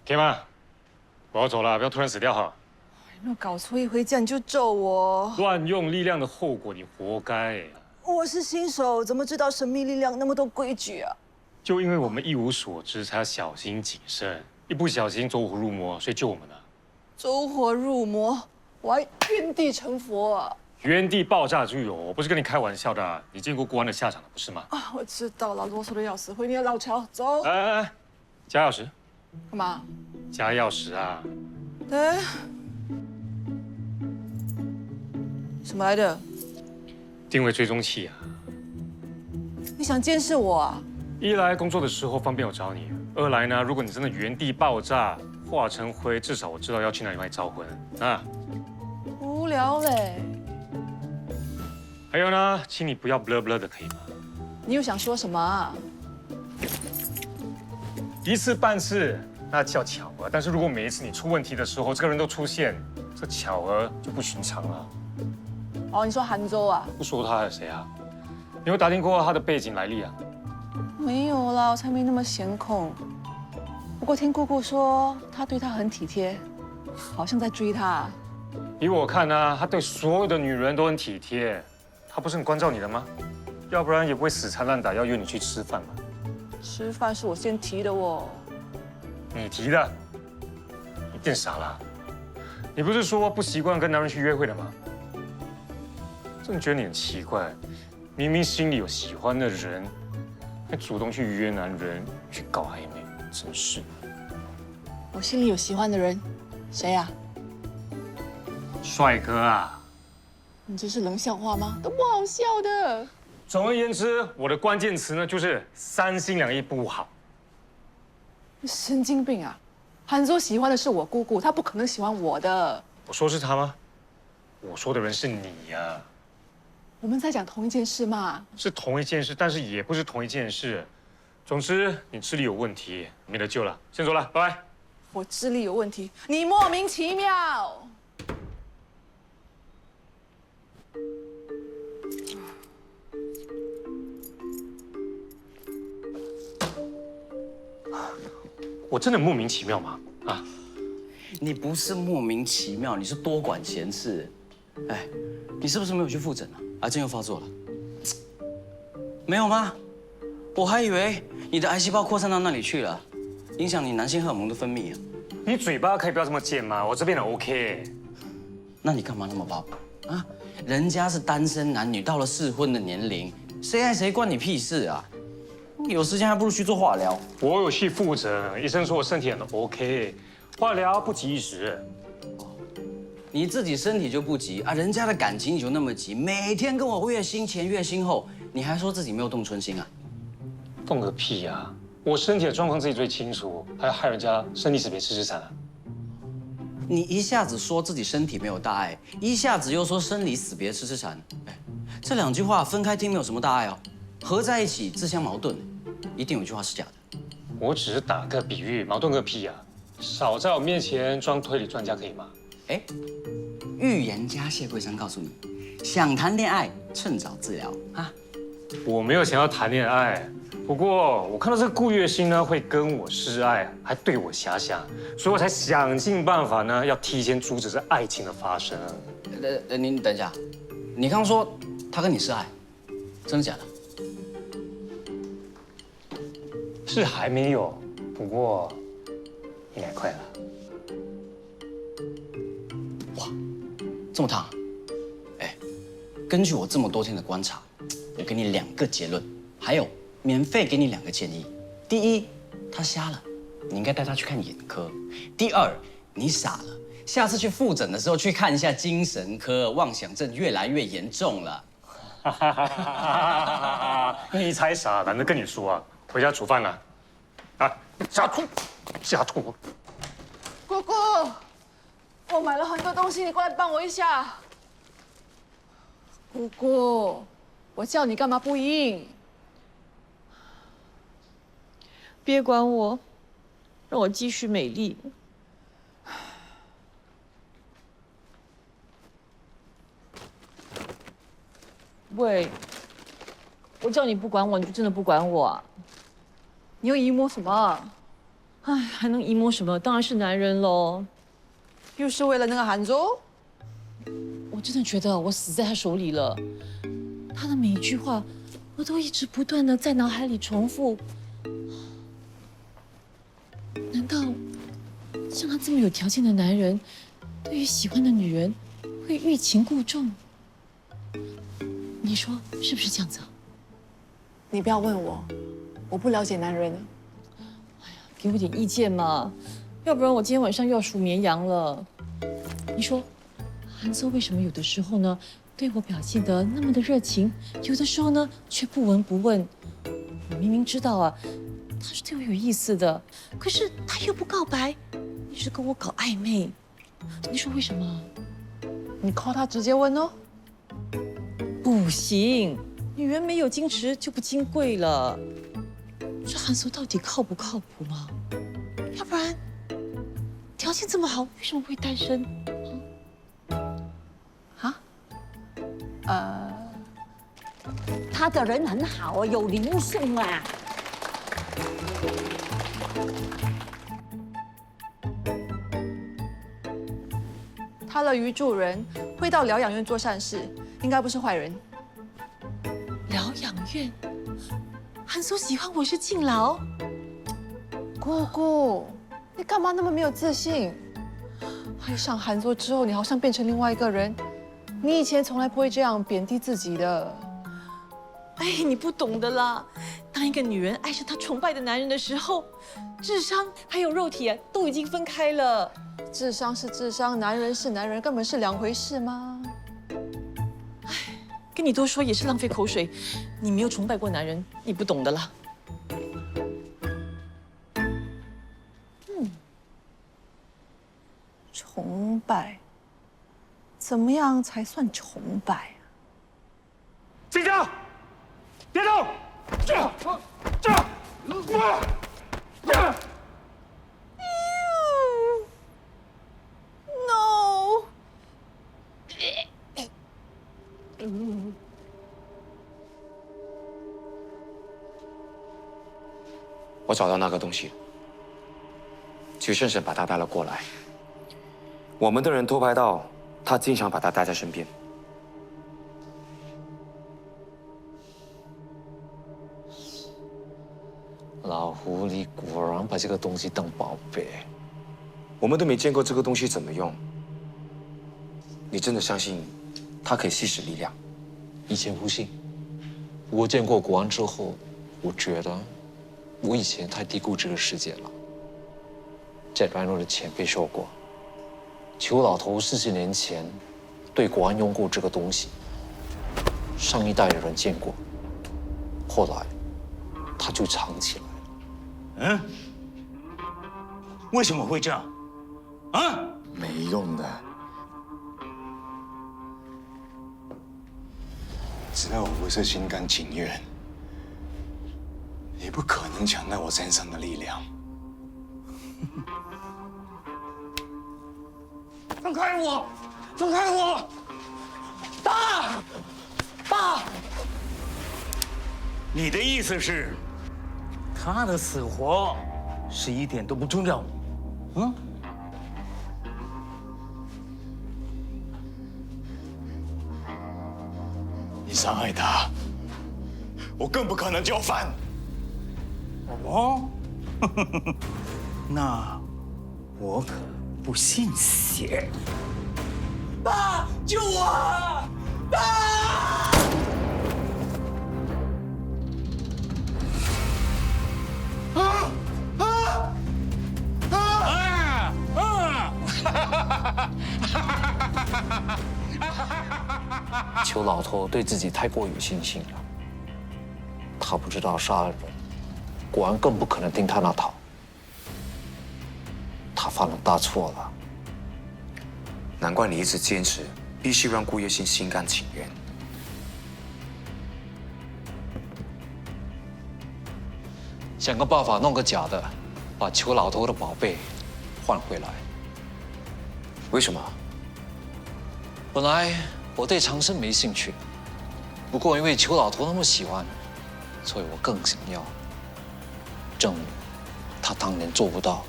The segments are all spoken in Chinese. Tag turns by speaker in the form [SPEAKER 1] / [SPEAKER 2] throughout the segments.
[SPEAKER 1] 可以吗？我要走了，不要突然死掉哈！
[SPEAKER 2] 有没有搞错？一回家你就咒我，
[SPEAKER 1] 乱用力量的后果，你活该。
[SPEAKER 2] 我是新手，怎么知道神秘力量那么多规矩啊？
[SPEAKER 1] 就因为我们一无所知，才要小心谨慎，一不小心走火入魔，所以救我们的。
[SPEAKER 2] 走火入魔，我还原地成佛啊！
[SPEAKER 1] 原地爆炸就有，我不是跟你开玩笑的。你见过国安的下场了，不是吗？
[SPEAKER 2] 啊，我知道了，啰嗦的要死，回你的老巢，走。
[SPEAKER 1] 哎，加钥匙。
[SPEAKER 2] 干嘛？
[SPEAKER 1] 加钥匙啊！
[SPEAKER 2] 哎，什么来的？
[SPEAKER 1] 定位追踪器啊！
[SPEAKER 2] 你想监视我啊？
[SPEAKER 1] 一来工作的时候方便我找你，二来呢，如果你真的原地爆炸化成灰，至少我知道要去哪里帮你招魂啊。
[SPEAKER 2] 无聊嘞。
[SPEAKER 1] 还有呢，请你不要 blur blur 的，可以吗？
[SPEAKER 2] 你又想说什么啊？
[SPEAKER 1] 一次半次那叫巧合，但是如果每一次你出问题的时候，这个人都出现，这巧合就不寻常了。
[SPEAKER 2] 哦，你说杭州啊？
[SPEAKER 1] 不说他还有谁啊？你有打听过他的背景来历啊？
[SPEAKER 2] 没有啦，我才没那么闲空。不过听姑姑说，他对她很体贴，好像在追她。
[SPEAKER 1] 依我看呢，他对所有的女人都很体贴。他不是很关照你的吗？要不然也不会死缠烂打要约你去吃饭嘛。
[SPEAKER 2] 吃饭是我先提的哦。
[SPEAKER 1] 你提的？你变傻了？你不是说不习惯跟男人去约会的吗？真的觉得你很奇怪，明明心里有喜欢的人，还主动去约男人去搞暧昧，真是。
[SPEAKER 2] 我心里有喜欢的人，谁呀？
[SPEAKER 1] 帅哥啊！
[SPEAKER 2] 你这是冷笑话吗？都不好笑的。
[SPEAKER 1] 总而言之，我的关键词呢就是三心两意不好。
[SPEAKER 2] 你神经病啊！韩州喜欢的是我姑姑，她不可能喜欢我的。
[SPEAKER 1] 我说是他吗？我说的人是你呀。
[SPEAKER 2] 我们在讲同一件事嘛。
[SPEAKER 1] 是同一件事，但是也不是同一件事。总之，你智力有问题，没得救了。先走了，拜拜。
[SPEAKER 2] 我智力有问题，你莫名其妙。
[SPEAKER 1] 我真的莫名其妙吗？啊！
[SPEAKER 3] 你不是莫名其妙，你是多管闲事。哎，你是不是没有去复诊啊？癌症又发作了？没有吗？我还以为你的癌细胞扩散到那里去了，影响你男性荷尔蒙的分泌啊。
[SPEAKER 1] 你嘴巴可以不要这么贱吗？我这边很 OK。
[SPEAKER 3] 那你干嘛那么抱啊？人家是单身男女，到了适婚的年龄，谁爱谁关你屁事啊？有时间还不如去做化疗。
[SPEAKER 1] 我有去复诊，医生说我身体很 OK， 化疗不急一时。
[SPEAKER 3] 你自己身体就不急啊，人家的感情你就那么急，每天跟我月薪前月薪后，你还说自己没有动春心啊？
[SPEAKER 1] 动个屁呀！我身体的状况自己最清楚，还要害人家生离死别吃吃惨啊！
[SPEAKER 3] 你一下子说自己身体没有大碍，一下子又说生离死别吃吃馋，哎，这两句话分开听没有什么大碍哦，合在一起自相矛盾，一定有一句话是假的。
[SPEAKER 1] 我只是打个比喻，矛盾个屁呀！少在我面前装推理专家可以吗？
[SPEAKER 3] 哎，预言家谢桂山告诉你，想谈恋爱趁早治疗啊。
[SPEAKER 1] 我没有想要谈恋爱，不过我看到这个顾月星呢会跟我示爱，还对我遐想，所以我才想尽办法呢，要提前阻止这爱情的发生。
[SPEAKER 3] 您等一下，你刚说他跟你示爱，真的假的？
[SPEAKER 1] 是还没有，不过应该快了。
[SPEAKER 3] 哇，这么烫啊！哎，根据我这么多天的观察，我给你2个结论，还有免费给你2个建议。第一，他瞎了，你应该带他去看眼科。第二，你傻了，下次去复诊的时候去看一下精神科，妄想症越来越严重了。
[SPEAKER 1] 你才傻，懒得跟你说啊！回家煮饭了。啊，下吐，下吐。
[SPEAKER 2] 姑姑，我买了很多东西，你过来帮我一下。姑姑，我叫你干嘛不应？
[SPEAKER 4] 别管我，让我继续美丽。喂，我叫你不管我，你就真的不管我啊？
[SPEAKER 2] 你又姨母什么？
[SPEAKER 4] 哎，还能 emo 什么？当然是男人喽。
[SPEAKER 2] 又是为了那个韩周？
[SPEAKER 4] 我真的觉得我死在他手里了。他的每一句话，我都一直不断的在脑海里重复。难道像他这么有条件的男人，对于喜欢的女人会欲擒故纵？你说是不是这样子啊？
[SPEAKER 2] 你不要问我，我不了解男人。
[SPEAKER 4] 给我点意见嘛，要不然我今天晚上又要数绵羊了。你说，韩搜为什么有的时候呢对我表现得那么的热情，有的时候呢却不闻不问？我明明知道啊，他是对我有意思的，可是他又不告白，一直跟我搞暧昧。你说为什么？
[SPEAKER 2] 你 call 他直接问哦。
[SPEAKER 4] 不行，女人没有矜持就不金贵了。这韩搜到底靠不靠谱吗？要不然，条件这么好，为什么会单身？
[SPEAKER 5] 他的人很好啊，有礼物送啊。
[SPEAKER 2] 他乐于助人，会到疗养院做善事，应该不是坏人。
[SPEAKER 4] 疗养院，韩搜喜欢我是敬老。
[SPEAKER 2] 姑姑，你干嘛那么没有自信？爱上韩作之后，你好像变成另外一个人。你以前从来不会这样贬低自己的。
[SPEAKER 4] 哎，你不懂的啦。当一个女人爱上她崇拜的男人的时候，智商还有肉体都已经分开了。
[SPEAKER 2] 智商是智商，男人是男人，根本是两回事吗？
[SPEAKER 4] 跟你多说也是浪费口水。你没有崇拜过男人，你不懂的啦。
[SPEAKER 2] 崇拜，怎么样才算崇拜啊？
[SPEAKER 1] 警长，别动！No！
[SPEAKER 6] 我找到那个东西了，徐胜胜把他带了过来。我们的人偷拍到他经常把他带在身边。
[SPEAKER 7] 老狐狸果然把这个东西当宝贝。
[SPEAKER 6] 我们都没见过这个东西怎么用。你真的相信它可以吸食力量？
[SPEAKER 7] 以前不信，不过见过国王之后，我觉得我以前太低估这个世界了。在软弱的前辈说过，裘老头40年前对国王用过这个东西，上一代的人见过，后来他就藏起来了。
[SPEAKER 8] 嗯？为什么会这样？啊？
[SPEAKER 9] 没用的，只要我不是心甘情愿，你不可能抢到我身上的力量。
[SPEAKER 8] 放开我！放开我！爸！爸！你的意思是，他的死活是一点都不重要？嗯？
[SPEAKER 9] 你伤害他，我更不可能就范。
[SPEAKER 8] 哦，那我可不信邪。爸，救我！爸！
[SPEAKER 7] 裘老头对自己太过有信心了，他不知道杀了人，国王更不可能听他那套。他犯了大错了。
[SPEAKER 6] 难怪你一直坚持，必须让顾月心心甘情愿。
[SPEAKER 7] 想个办法弄个假的，把裘老头的宝贝换回来。
[SPEAKER 6] 为什么？
[SPEAKER 7] 本来我对长生没兴趣，不过因为裘老头那么喜欢，所以我更想要证明他当年做不到，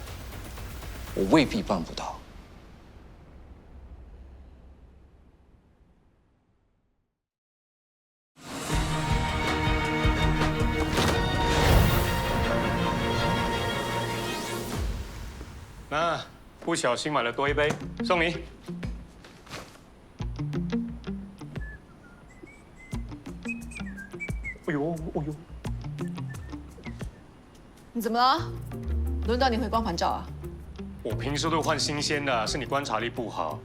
[SPEAKER 7] 我未必办不到。
[SPEAKER 1] 那不小心买了多一杯，送你。哎呦，哎呦，
[SPEAKER 2] 你怎么了？轮到你回光返照啊？
[SPEAKER 1] 我平时都换新鲜的，是你观察力不好。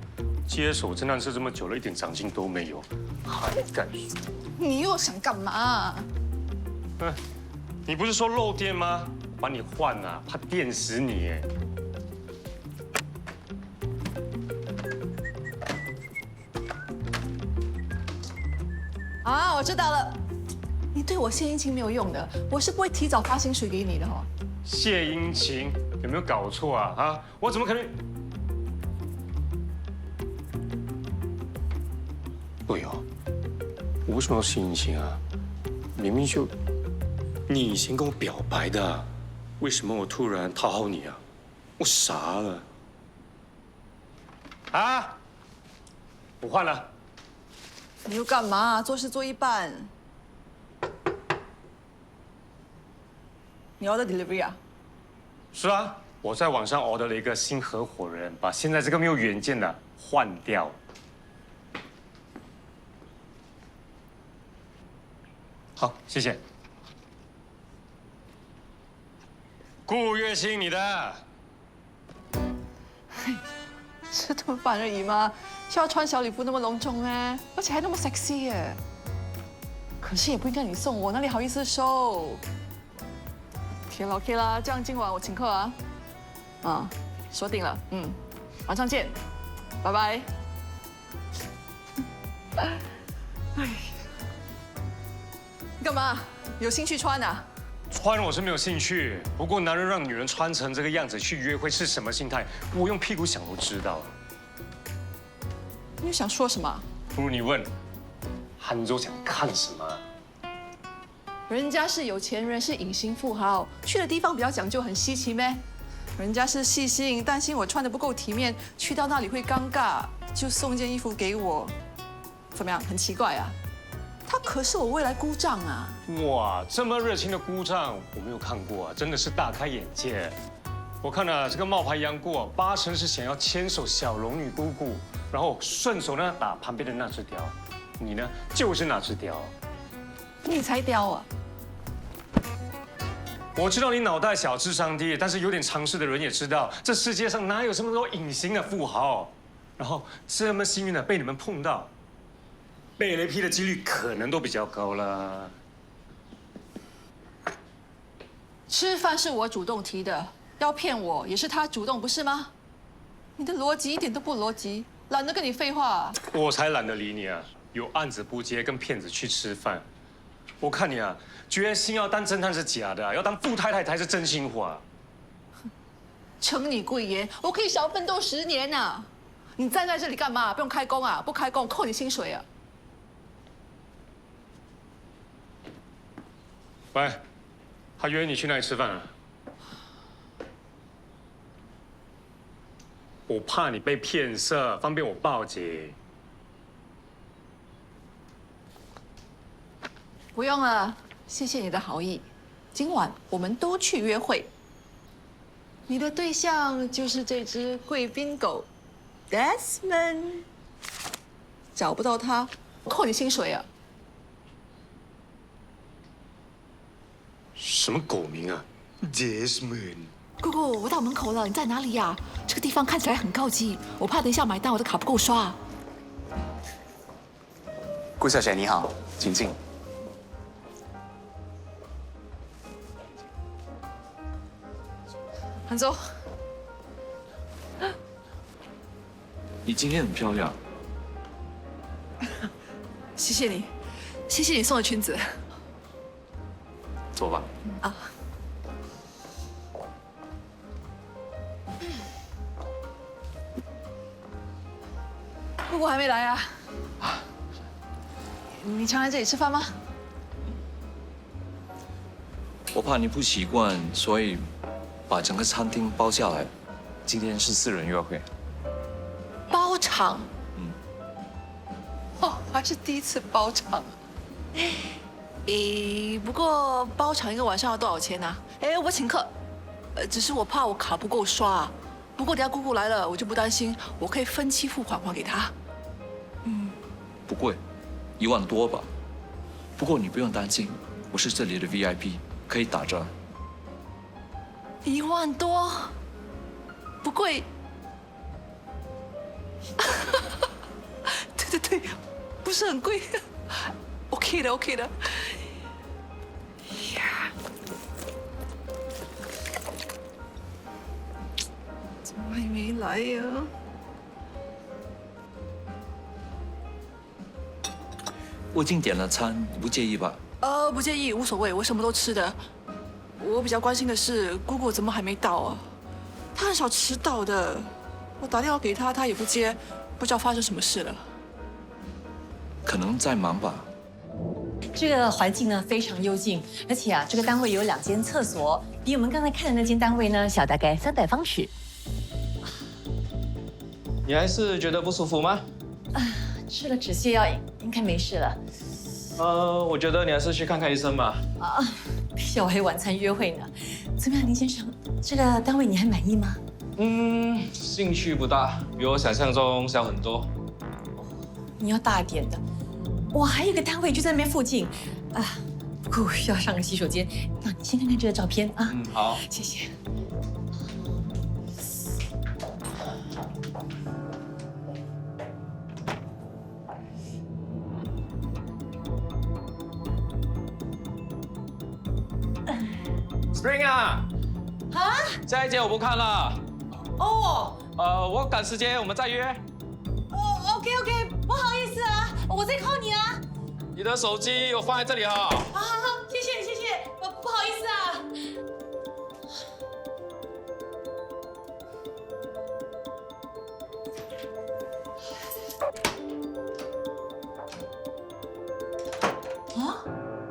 [SPEAKER 1] 接手侦探社这么久了，一点长进都没有，还敢说？
[SPEAKER 2] 你又想干嘛？
[SPEAKER 1] 你不是说漏电吗？把你换啊，怕电死你哎。
[SPEAKER 2] 啊，我知道了，你对我献殷勤没有用的，我是不会提早发薪水给你的哦。
[SPEAKER 1] 谢殷勤有没有搞错啊？啊，我怎么可能？对哦，我为什么要谢殷勤啊？明明就你先跟我表白的，为什么我突然讨好你啊？我傻了。啊，我换了。
[SPEAKER 2] 你又干嘛？做事做一半。你 order delivery 啊？
[SPEAKER 1] 是啊，我在网上 order 了一个新合伙人，把现在这个没有远见的换掉。好，谢谢。顾月清，你的。
[SPEAKER 2] 吃顿饭而已嘛，需要穿小礼服那么隆重哎，而且还那么 sexy 耶。可是也不应该你送我，哪里好意思收？OK 了 OK 啦，这样今晚我请客啊。啊，说定了，晚上见，拜拜。哎，你干嘛？有兴趣穿啊？
[SPEAKER 1] 穿我是没有兴趣，不过男人让女人穿成这个样子去约会是什么心态，我用屁股想都知道。
[SPEAKER 2] 你想说什么？
[SPEAKER 1] 不如你问，杭州想看什么？
[SPEAKER 2] 人家是有钱人，是隐形富豪，去的地方比较讲究，很稀奇咩？人家是细心，担心我穿的不够体面，去到那里会尴尬，就送件衣服给我，怎么样？很奇怪啊？他可是我未来姑丈啊！
[SPEAKER 1] 哇，这么热情的姑丈，我没有看过啊，真的是大开眼界。我看了这个冒牌杨过，8成是想要牵手小龙女姑姑，然后顺手呢打旁边的那只雕。你呢，就是那只雕。
[SPEAKER 2] 你才雕啊！
[SPEAKER 1] 我知道你脑袋小，智商低，但是有点常识的人也知道，这世界上哪有这么多隐形的富豪？然后这么幸运的被你们碰到，被雷劈的几率可能都比较高了。
[SPEAKER 2] 吃饭是我主动提的，要骗我也是他主动，不是吗？你的逻辑一点都不逻辑，懒得跟你废话。
[SPEAKER 1] 我才懒得理你啊！有案子不接，跟骗子去吃饭。我看你啊，决心要当侦探是假的，要当富太太才是真心话。
[SPEAKER 2] 承你贵言，我可以少奋斗10年呐！你站在这里干嘛？不用开工啊？不开工扣你薪水啊？
[SPEAKER 1] 喂，他约你去哪里吃饭啊？我怕你被骗色，方便我报警。
[SPEAKER 2] 不用了，谢谢你的好意。今晚我们都去约会。你的对象就是这只贵宾狗 ，Desmond。找不到他，扣你薪水啊！
[SPEAKER 1] 什么狗名啊 ？Desmond。
[SPEAKER 2] 姑姑，我到门口了，你在哪里呀？这个地方看起来很高级，我怕等一下买单我的卡不够刷。
[SPEAKER 10] 顾小姐你好，请进。
[SPEAKER 2] 韩总，
[SPEAKER 10] 你今天很漂亮。
[SPEAKER 2] 谢谢你，谢谢你送的裙子。
[SPEAKER 10] 坐吧。
[SPEAKER 2] 啊。姑姑还没来啊？你常来这里吃饭吗？
[SPEAKER 10] 我怕你不习惯，所以
[SPEAKER 7] 把整个餐厅包下来，今天是私人约会。
[SPEAKER 2] 包场。哦，还是第一次包场。不过包场一个晚上要多少钱啊？我请客。只是我怕我卡不够刷。不过等下姑姑来了，我就不担心，我可以分期付款还给她。
[SPEAKER 7] 不贵，1万多吧。不过你不用担心，我是这里的 VIP， 可以打折。
[SPEAKER 2] 1万多，不贵。对，不是很贵。OK 的，OK 的。呀，怎么还没来呀？
[SPEAKER 7] 我已经点了餐，你不介意吧？
[SPEAKER 2] 不介意，无所谓，我什么都吃的。我比较关心的是姑姑怎么还没到啊？她很少迟到的，我打电话给她，她也不接，不知道发生什么事了。
[SPEAKER 7] 可能在忙吧。
[SPEAKER 4] 这个环境呢非常幽静，而且啊，这个单位有2间厕所，比我们刚才看的那间单位呢小大概300方尺。
[SPEAKER 11] 你还是觉得不舒服吗？
[SPEAKER 4] 吃了止泻药应该没事了。
[SPEAKER 11] 我觉得你还是去看看医生吧。
[SPEAKER 4] 小黑晚餐约会呢，怎么样，林先生？这个单位你还满意吗？
[SPEAKER 11] 兴趣不大，比我想象中小很多。
[SPEAKER 4] 你要大一点的。我还有一个单位就在那边附近，不过需要上个洗手间。那你先看看这个照片啊。
[SPEAKER 11] 好，
[SPEAKER 4] 谢谢。
[SPEAKER 11] Spring 啊，下一节我不看了。
[SPEAKER 4] 哦。
[SPEAKER 11] 我赶时间，我们再约。
[SPEAKER 4] OK， 不好意思啊，我在 call 你啊。
[SPEAKER 11] 你的手机我放在这里哈。
[SPEAKER 4] 好，谢谢，不好意思啊。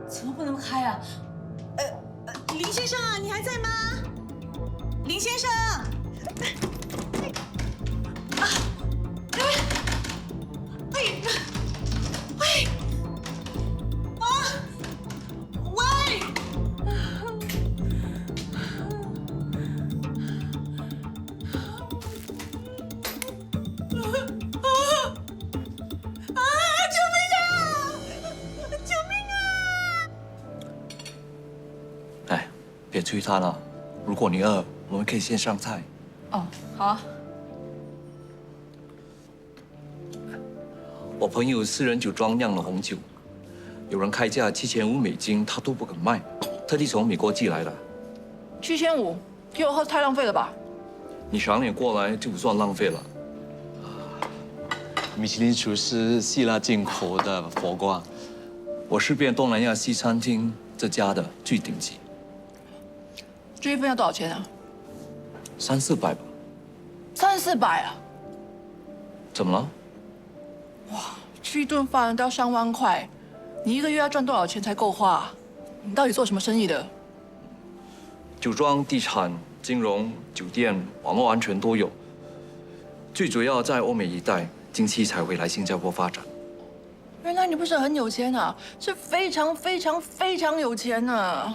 [SPEAKER 4] 怎么不能开啊？林先生啊，你还在吗？林先生。
[SPEAKER 7] 别催他了。如果你饿，我们可以先上菜。
[SPEAKER 2] 哦，好啊。
[SPEAKER 7] 我朋友私人酒庄酿了红酒，有人开价$7500，他都不肯卖，特地从美国寄来的。
[SPEAKER 2] 7500，给我喝太浪费了吧？
[SPEAKER 7] 你赏脸过来就不算浪费了。米其林厨师希腊进口的佛瓜，我是遍东南亚西餐厅这家的最顶级。
[SPEAKER 2] 这一份要多少钱啊
[SPEAKER 7] ？300-400吧。
[SPEAKER 2] 300-400啊？
[SPEAKER 7] 怎么了？
[SPEAKER 2] 哇，吃一顿饭都要3万块，你1个月要赚多少钱才够花？你到底做什么生意的？
[SPEAKER 7] 酒庄、地产、金融、酒店、网络安全都有。最主要在欧美一带，近期才会来新加坡发展。
[SPEAKER 2] 原来你不是很有钱啊，是非常非常非常有钱啊！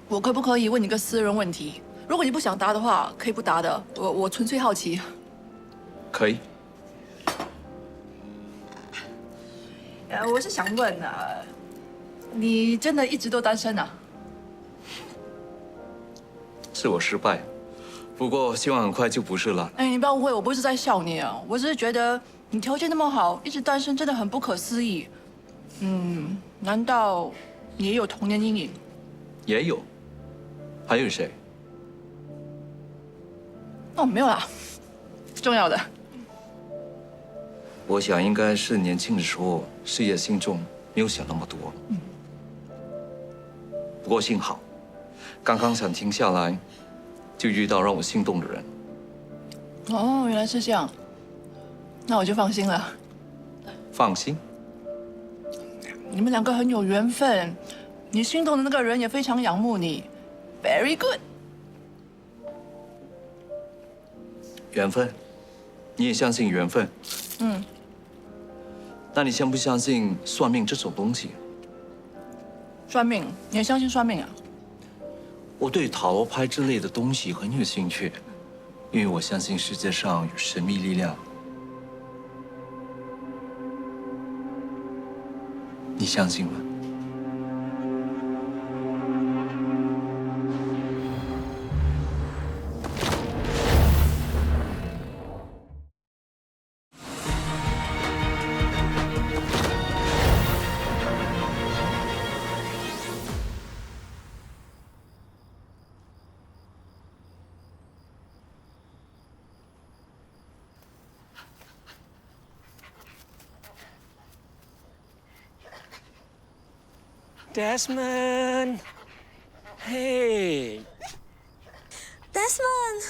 [SPEAKER 2] 我可不可以问你个私人问题？如果你不想答的话，可以不答的。我纯粹好奇。
[SPEAKER 7] 可以。
[SPEAKER 2] 我是想问啊，你真的一直都单身啊？
[SPEAKER 7] 是我失败，不过希望很快就不是了。
[SPEAKER 2] 你不要误会，我不是在笑你啊，我只是觉得你条件那么好，一直单身真的很不可思议。难道你也有童年阴影？
[SPEAKER 7] 也有。还有谁？
[SPEAKER 2] 哦，没有啦，不重要的。
[SPEAKER 7] 我想应该是年轻的时候事业心重，没有想那么多。不过幸好，刚刚想停下来，就遇到让我心动的人。
[SPEAKER 2] 哦，原来是这样，那我就放心了。
[SPEAKER 7] 放心。
[SPEAKER 2] 你们两个很有缘分，你心动的那个人也非常仰慕你，very good。
[SPEAKER 12] 缘分，你也相信缘分？
[SPEAKER 2] 嗯，
[SPEAKER 12] 那你相不相信算命这种东西？
[SPEAKER 2] 算命，你也相信算命啊？
[SPEAKER 12] 我对塔罗牌之类的东西很有兴趣，因为我相信世界上有神秘力量。你相信吗？Desmond，
[SPEAKER 1] 嘿
[SPEAKER 13] ，Desmond，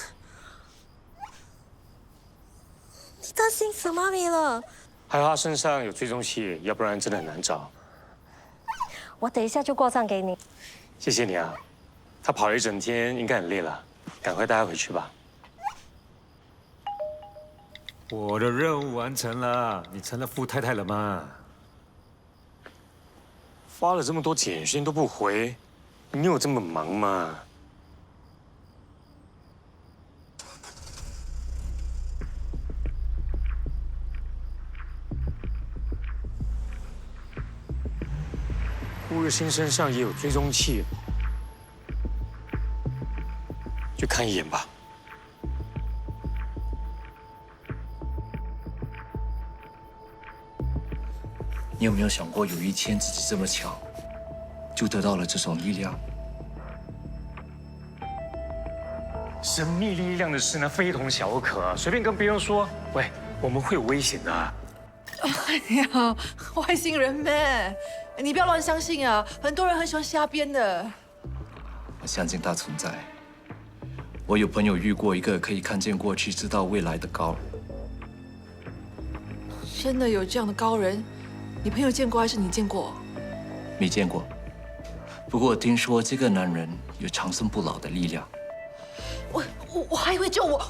[SPEAKER 13] 你担心死妈咪了？
[SPEAKER 1] 还好他身上有追踪器，要不然真的很难找。
[SPEAKER 13] 我等一下就过账给你。
[SPEAKER 1] 谢谢你啊，他跑了一整天，应该很累了，赶快带他回去吧。我的任务完成了，你成了富太太了吗？发了这么多简讯都不回，你有这么忙吗？顾日新身上也有追踪器，去看一眼吧。
[SPEAKER 12] 你有没有想过，有一天自己这么巧，就得到了这种力量？
[SPEAKER 1] 神秘力量的事呢，非同小可，随便跟别人说，喂，我们会有危险的。
[SPEAKER 2] 哎呀，外星人咩？你不要乱相信啊！很多人很喜欢瞎编的。
[SPEAKER 12] 我相信它存在。我有朋友遇过一个可以看见过去、知道未来的高人。
[SPEAKER 2] 真的有这样的高人？你朋友见过还是你见过？
[SPEAKER 12] 没见过。不过我听说这个男人有长生不老的力量。
[SPEAKER 2] 我还以为就我。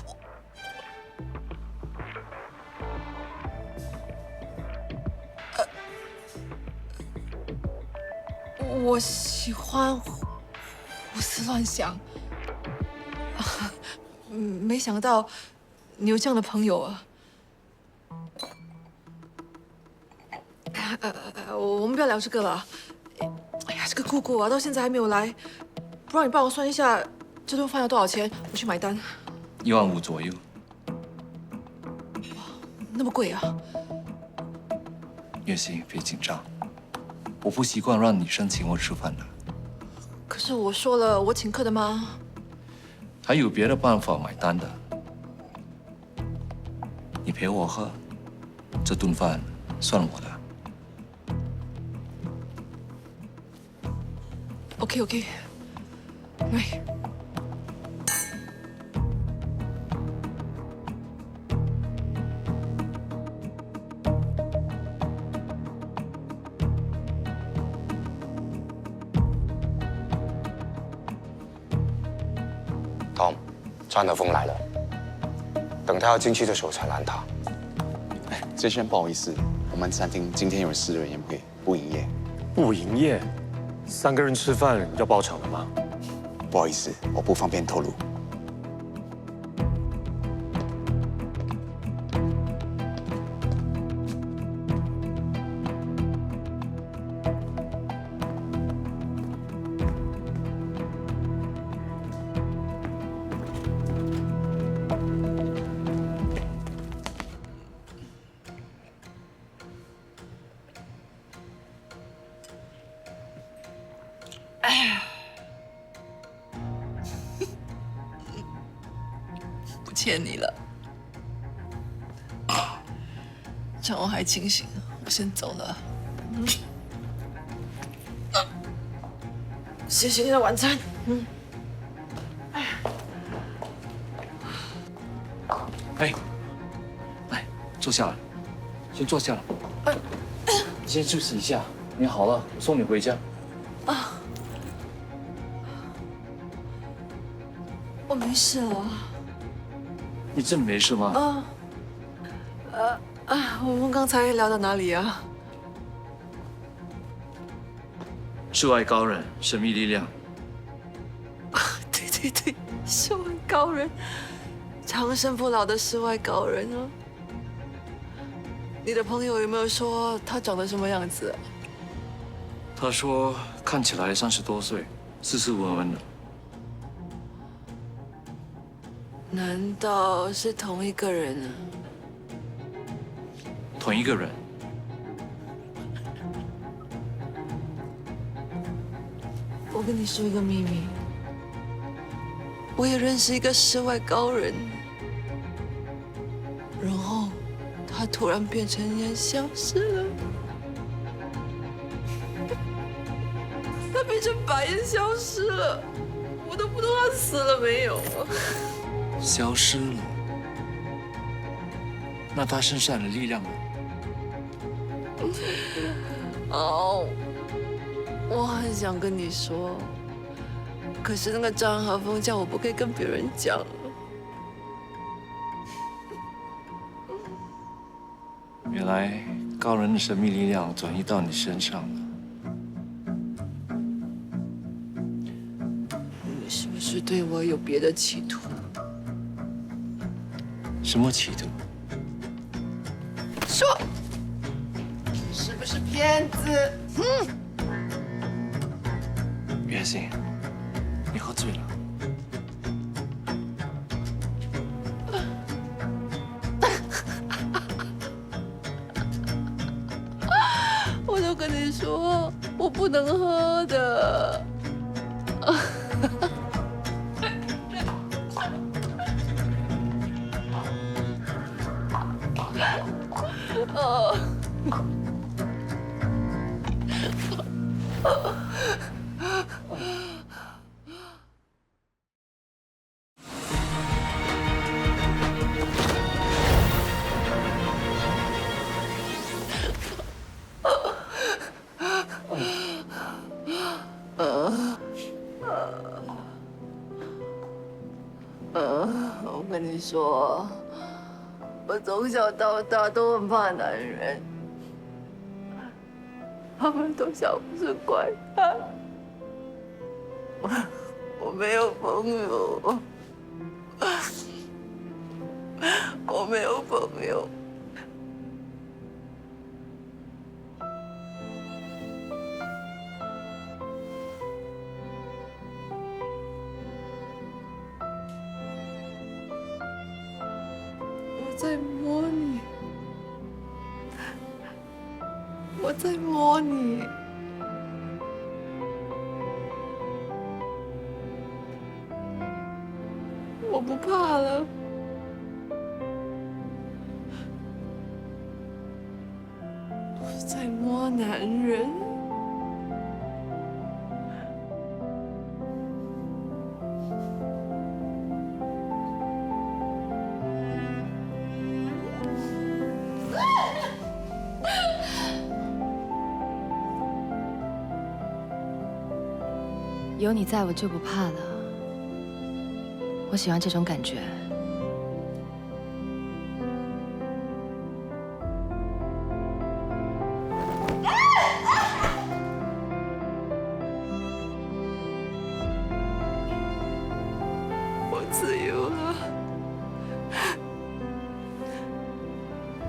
[SPEAKER 2] 我喜欢胡思乱想。没想到你有这样的朋友啊。我们不要聊这个了。哎呀，这个姑姑啊，到现在还没有来，不然你帮我算一下这顿饭要多少钱，我去买单。
[SPEAKER 12] 15000左右。
[SPEAKER 2] 那么贵啊！
[SPEAKER 12] 月心，别紧张，我不习惯让女生请我吃饭的。
[SPEAKER 2] 可是我说了，我请客的吗？
[SPEAKER 12] 还有别的办法买单的。你陪我喝，这顿饭算我的。
[SPEAKER 2] OK， 来。
[SPEAKER 6] Tom，张德峰来了，等他要进去的时候才拦他。
[SPEAKER 10] 先生，不好意思，我们餐厅今天有私人宴会，不营业。
[SPEAKER 1] 不营业？3个人吃饭要包场的吗？
[SPEAKER 10] 不好意思，我不方便透露。
[SPEAKER 2] 欠你了，趁我还清醒，我先走了。谢谢你的晚餐。
[SPEAKER 12] 哎，来，坐下来，先坐下来。你先休息一下，你好了，我送你回家。
[SPEAKER 2] 啊，我没事了。
[SPEAKER 12] 你真没事吗？
[SPEAKER 2] 我们刚才聊到哪里啊？
[SPEAKER 12] 世外高人，神秘力量。
[SPEAKER 2] 对，世外高人，长生不老的世外高人啊！你的朋友有没有说他长得什么样子？
[SPEAKER 12] 他说看起来30多岁，斯斯文文的。
[SPEAKER 2] 难道是同一个人啊？
[SPEAKER 12] 同一个人。
[SPEAKER 2] 我跟你说一个秘密，我也认识一个世外高人，然后他突然变成人消失了，他变成白人消失了，我都不知道他死了没有啊。
[SPEAKER 12] 消失了。那他身上的力量呢？
[SPEAKER 2] 哦，我很想跟你说，可是那个张和峰叫我不可以跟别人讲。
[SPEAKER 12] 原来高人的神秘力量转移到你身上了。
[SPEAKER 2] 你是不是对我有别的企图？
[SPEAKER 12] 什么企图？
[SPEAKER 2] 说，是不是骗子？
[SPEAKER 12] 月心，你喝醉了。
[SPEAKER 2] 我都跟你说，我不能喝的。我跟你说，我从小到大都很怕男人，他们都想我是怪胎。我没有朋友，我没有朋友。我在摸你，我在摸你。我不怕了。我在摸男人。
[SPEAKER 14] 有你在，我就不怕了。我喜欢这种感觉。
[SPEAKER 2] 我自由了，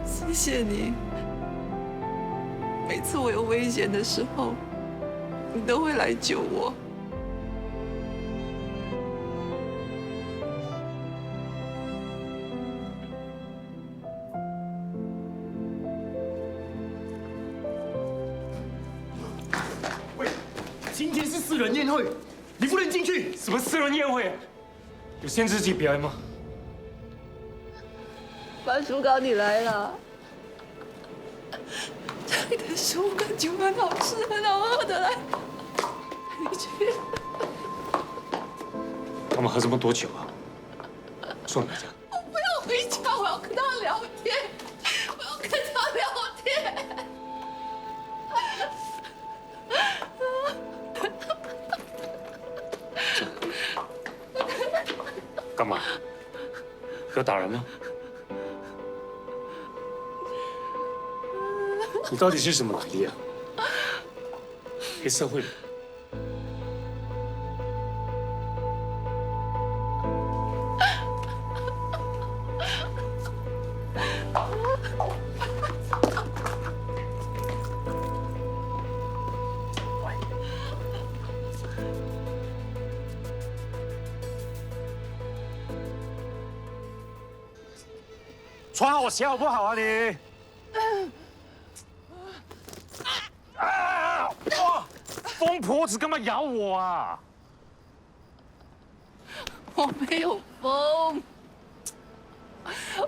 [SPEAKER 2] 谢谢你。每次我有危险的时候，你都会来救我。
[SPEAKER 1] 今天是私人宴会，你不能进去。什么私人宴会？有限制级表演吗？
[SPEAKER 2] 班书稿你来了，这里的食物感觉很好吃，很好喝的，来，你去。
[SPEAKER 1] 他们喝这么多酒啊？送你回家。
[SPEAKER 2] 我不要回家，我要跟他聊天，我要跟他聊天。
[SPEAKER 1] 有打人吗？你到底是什么来历啊？黑社会的。穿好鞋好不好啊你？啊！哇！疯婆子干嘛咬我啊？
[SPEAKER 2] 我没有疯，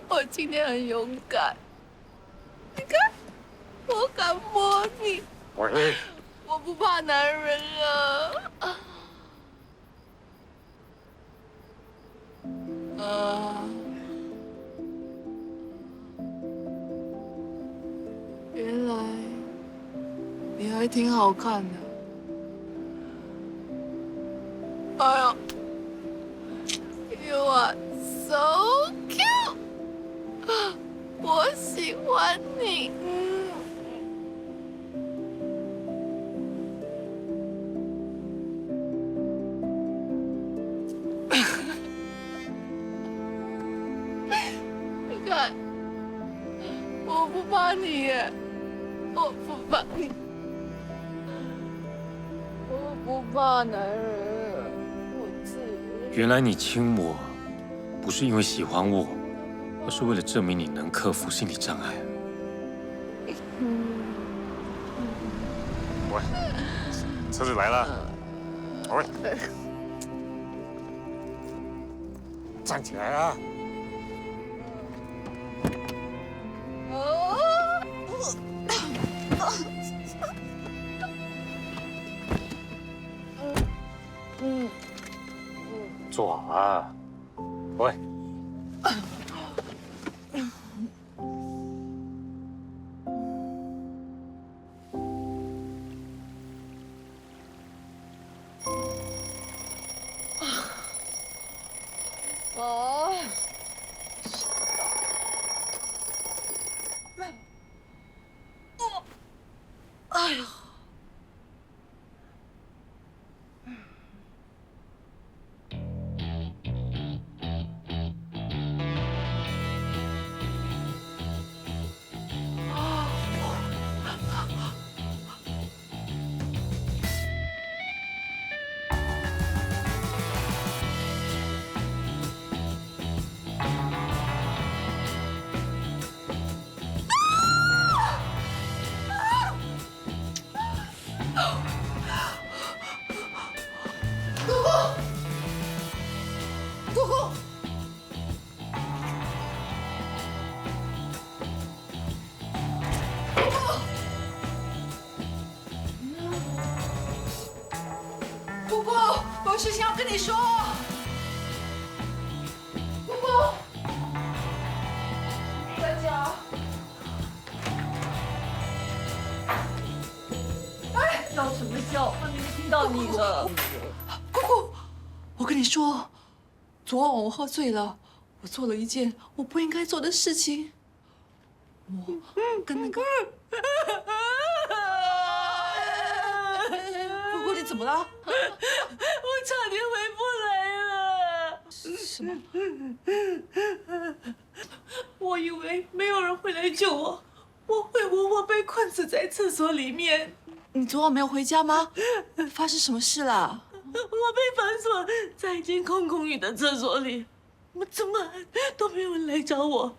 [SPEAKER 2] 我今天很勇敢。你看，我敢摸你，
[SPEAKER 1] 喂，
[SPEAKER 2] 我不怕男人了。原来你还挺好看的。哎呦 ，You are so cute， 我喜欢你。你看，我不怕你耶，我不怕你，我不怕男人，我自由。
[SPEAKER 1] 原来你亲我，不是因为喜欢我，而是为了证明你能克服心理障碍。喂，车子来了。喂，站起来啊！坐好啊！喂。
[SPEAKER 2] 哦。哎呦。姑姑，我有事情要跟你说。姑姑，在家。哎，
[SPEAKER 4] 笑什么笑？他明明听到你了。
[SPEAKER 2] 姑姑，我跟你说，昨晚我喝醉了，我做了一件我不应该做的事情。我跟那个……姑姑，你怎么了？
[SPEAKER 4] 我差点回不来了。
[SPEAKER 2] 什么？
[SPEAKER 4] 我以为没有人会来救我，我被困死在厕所里面。
[SPEAKER 2] 你昨晚没有回家吗？发生什么事了？
[SPEAKER 4] 我被反锁在一间空空雨的厕所里，怎么都没有人来找我。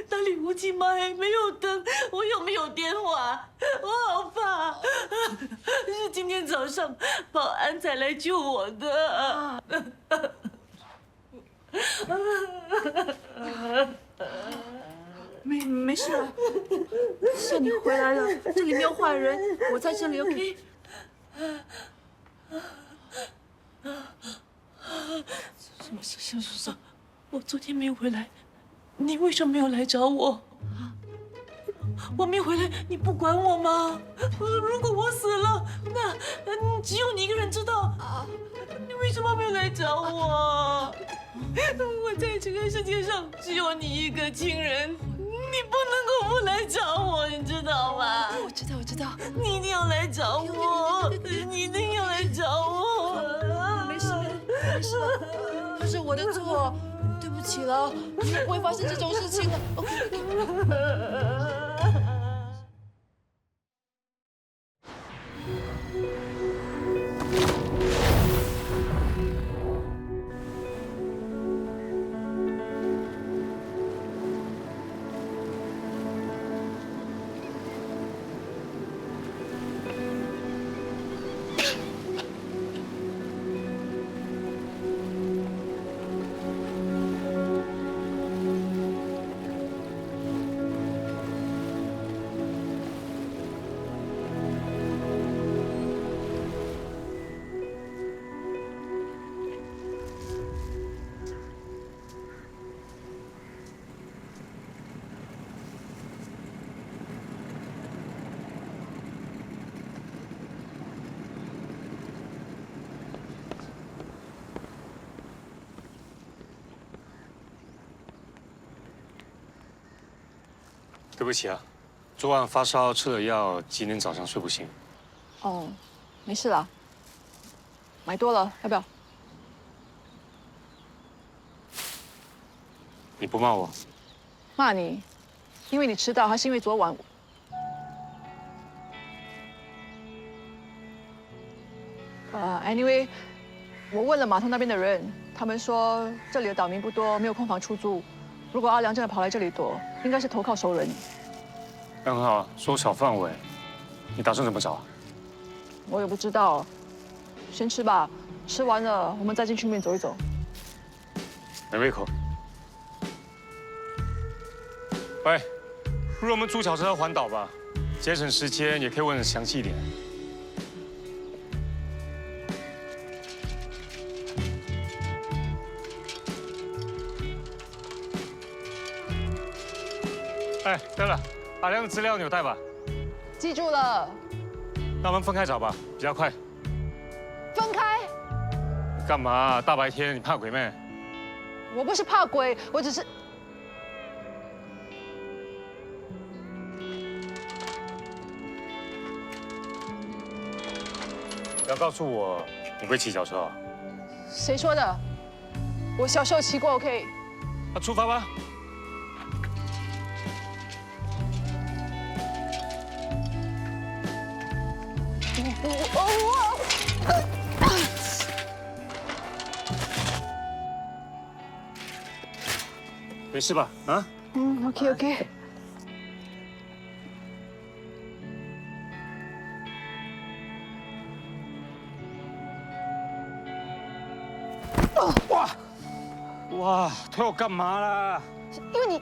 [SPEAKER 4] 那里无尽霾，没有灯，我又没有电话，我好怕。是今天早上保安才来救我的。
[SPEAKER 2] 没事了，是你回来了，这里没有坏人，我在这里 ，OK？
[SPEAKER 4] 什么？我昨天没有回来，你为什么没有来找我？我没回来，你不管我吗？如果我死了，那只有你一个人知道。你为什么没有来找我？我在这个世界上只有你一个亲人，你不能够不来找我，你知道吗？
[SPEAKER 2] 我知道，我知道。
[SPEAKER 4] 你一定要来找我，你一定要来找我。
[SPEAKER 2] 没事，没事了，不是我的错，对不起了，以后不会发生这种事情了。OK。
[SPEAKER 1] 对不起啊，昨晚发烧吃了药，今天早上睡不醒。
[SPEAKER 2] 哦，没事啦，买多了，要不要？
[SPEAKER 1] 你不骂我？
[SPEAKER 2] 骂你，因为你迟到，还是因为昨晚？Anyway， 我问了码头那边的人，他们说这里的岛民不多，没有空房出租。如果阿良真的跑来这里躲，应该是投靠熟人。
[SPEAKER 1] 那很好，缩小范围。你打算怎么找？
[SPEAKER 2] 我也不知道，先吃吧，吃完了我们再进去面走一走。
[SPEAKER 1] 没胃口。喂，不如我们租小车环岛吧，节省时间，也可以问得详细一点。哎，对了，阿良的资料你有带吧？
[SPEAKER 2] 记住了。
[SPEAKER 1] 那我们分开找吧，比较快。
[SPEAKER 2] 分开？
[SPEAKER 1] 你干嘛？大白天你怕鬼咩？
[SPEAKER 2] 我不是怕鬼，我只是……
[SPEAKER 1] 不要告诉我你会骑脚车啊？
[SPEAKER 2] 谁说的？我小时候骑过 ，OK。
[SPEAKER 1] 那出发吧。没事吧？啊
[SPEAKER 2] ？OK。哇，推我干嘛啦？因为你。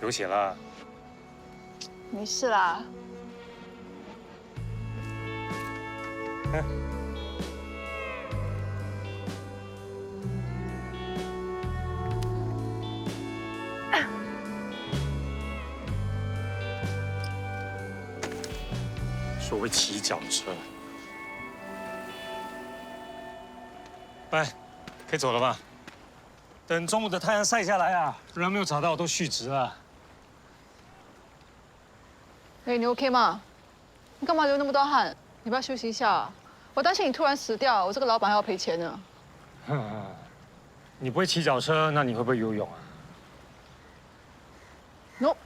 [SPEAKER 1] 流血了。
[SPEAKER 2] 没事啦。
[SPEAKER 1] 说会骑脚车。哎，可以走了吧？等中午的太阳晒下来啊，人没有找到都殉职了。
[SPEAKER 2] 哎，你 OK 吗？你干嘛流那么多汗？你不要休息一下？我担心你突然死掉，我这个老板还要赔钱呢。
[SPEAKER 1] 你不会骑脚车，那你会不会游泳啊
[SPEAKER 2] ？Nope。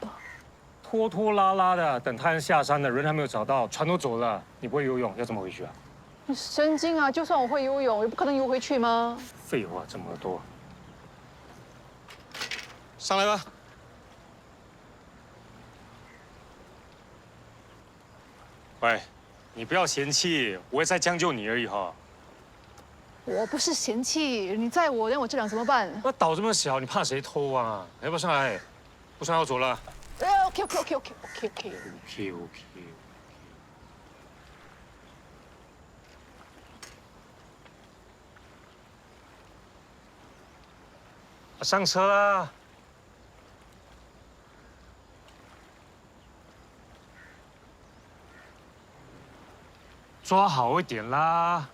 [SPEAKER 1] 拖拖拉拉的，等太阳下山了，人还没有找到，船都走了，你不会游泳，要怎么回去啊？
[SPEAKER 2] 你神经啊！就算我会游泳，也不可能游回去吗？
[SPEAKER 1] 废话这么多。上来吧。喂，你不要嫌弃，我也在将就你而已哈。
[SPEAKER 2] 我不是嫌弃，你载我，让我这辆怎么办？
[SPEAKER 1] 那岛这么小，你怕谁偷啊？要不要上来？不上要走了。
[SPEAKER 2] OK。
[SPEAKER 1] 上车啦！抓好一点啦！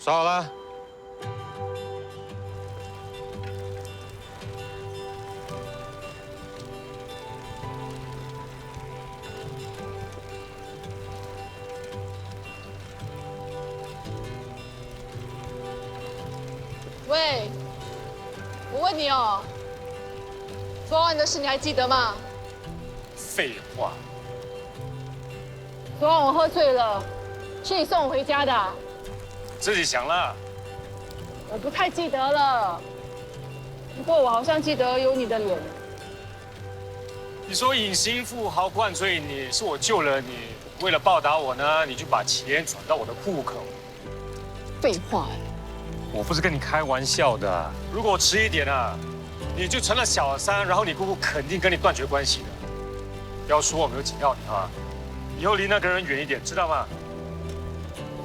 [SPEAKER 1] 抓好了。
[SPEAKER 2] 喂，我问你哦，昨晚的事你还记得吗？
[SPEAKER 1] 废话，
[SPEAKER 2] 昨晚我喝醉了，是你送我回家的啊。
[SPEAKER 1] 自己想啦。
[SPEAKER 2] 我不太记得了，不过我好像记得有你的脸。
[SPEAKER 1] 你说隐形富豪灌醉你，是我救了你，为了报答我呢，你就把钱转到我的户口。
[SPEAKER 2] 废话哎。
[SPEAKER 1] 我不是跟你开玩笑的，如果我迟一点啊，你就成了小三，然后你姑姑肯定跟你断绝关系的。不要说我没有警告你啊，以后离那个人远一点，知道吗？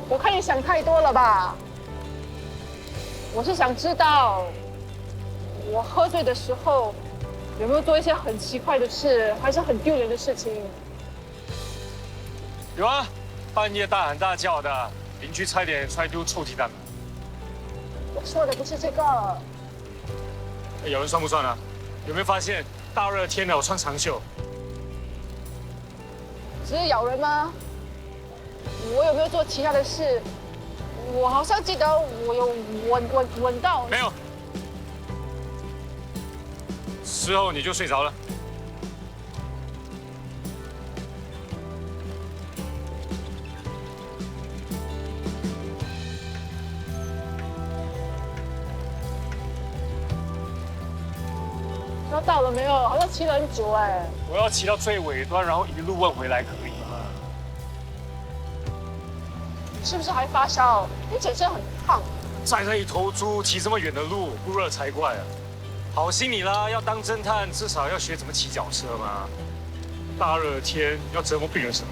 [SPEAKER 2] 我看你想太多了吧？我是想知道，我喝醉的时候有没有做一些很奇怪的事，还是很丢脸的事情？
[SPEAKER 1] 有啊，半夜大喊大叫的，邻居差点出来丢臭鸡蛋。
[SPEAKER 2] 我说的不是这个。
[SPEAKER 1] 咬人算不算啊？有没有发现大热天的我穿长袖？
[SPEAKER 2] 只是咬人吗？我有没有做其他的事？我好像记得我有闻到。
[SPEAKER 1] 没有。事后你就睡着了。
[SPEAKER 2] 那到了没有？好像骑了很久哎。
[SPEAKER 1] 我要骑到最尾端，然后一路问回来，可以吗？
[SPEAKER 2] 是不是还发烧？你全身很烫。
[SPEAKER 1] 载着一头猪骑这么远的路，不热才怪啊！好心你啦，要当侦探至少要学怎么骑脚车嘛。大热天要折磨病人什么？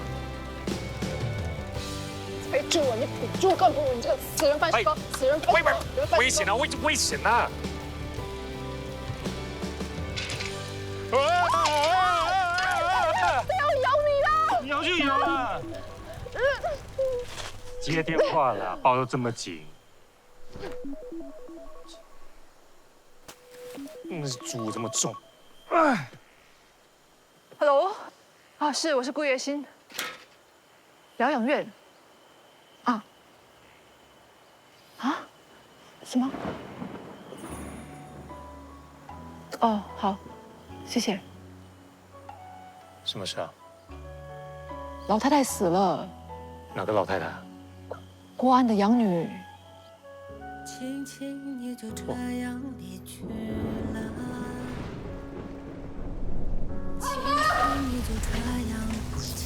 [SPEAKER 2] 肥猪啊！你比猪更不如！你这个死人翻书包，死人翻书包！
[SPEAKER 1] 危险啊！危险啊！
[SPEAKER 2] 不要咬你了！
[SPEAKER 1] 咬就咬了。接电话了，抱得这么紧。那是猪这么重。
[SPEAKER 2] Hello， 啊，是，我是顾月欣。疗养院。啊？啊？什么？哦，好，谢谢。
[SPEAKER 1] 什么事啊？
[SPEAKER 2] 老太太死了。
[SPEAKER 1] 哪个老太太？
[SPEAKER 2] 国安的养女。
[SPEAKER 15] 轻轻你就这样离去了，轻轻你就这样不见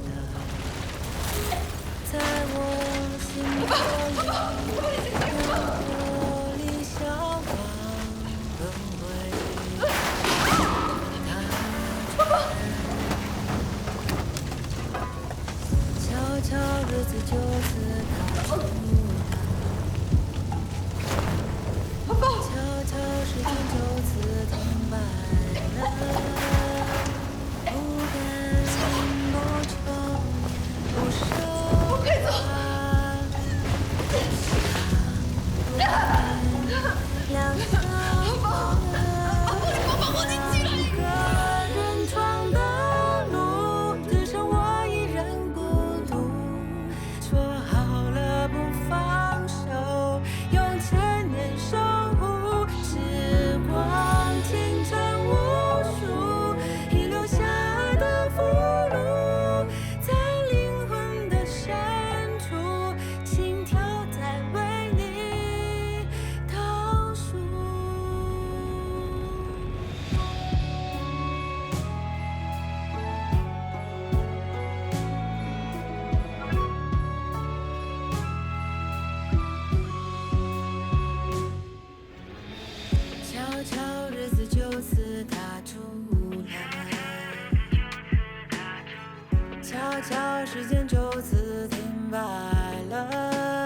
[SPEAKER 15] 了，在我心窝里消亡轮回。悄悄日子就此打住。悄悄时间就此停摆了，不敢不求不舍，两个人闯的路，只剩我一人孤独。说好了不放手，用千年守护。时光清晨无数，遗留下的俘虏，在灵魂的深处，心跳在为你倒数。悄悄日子就此打住了，悄悄时间就此停摆了。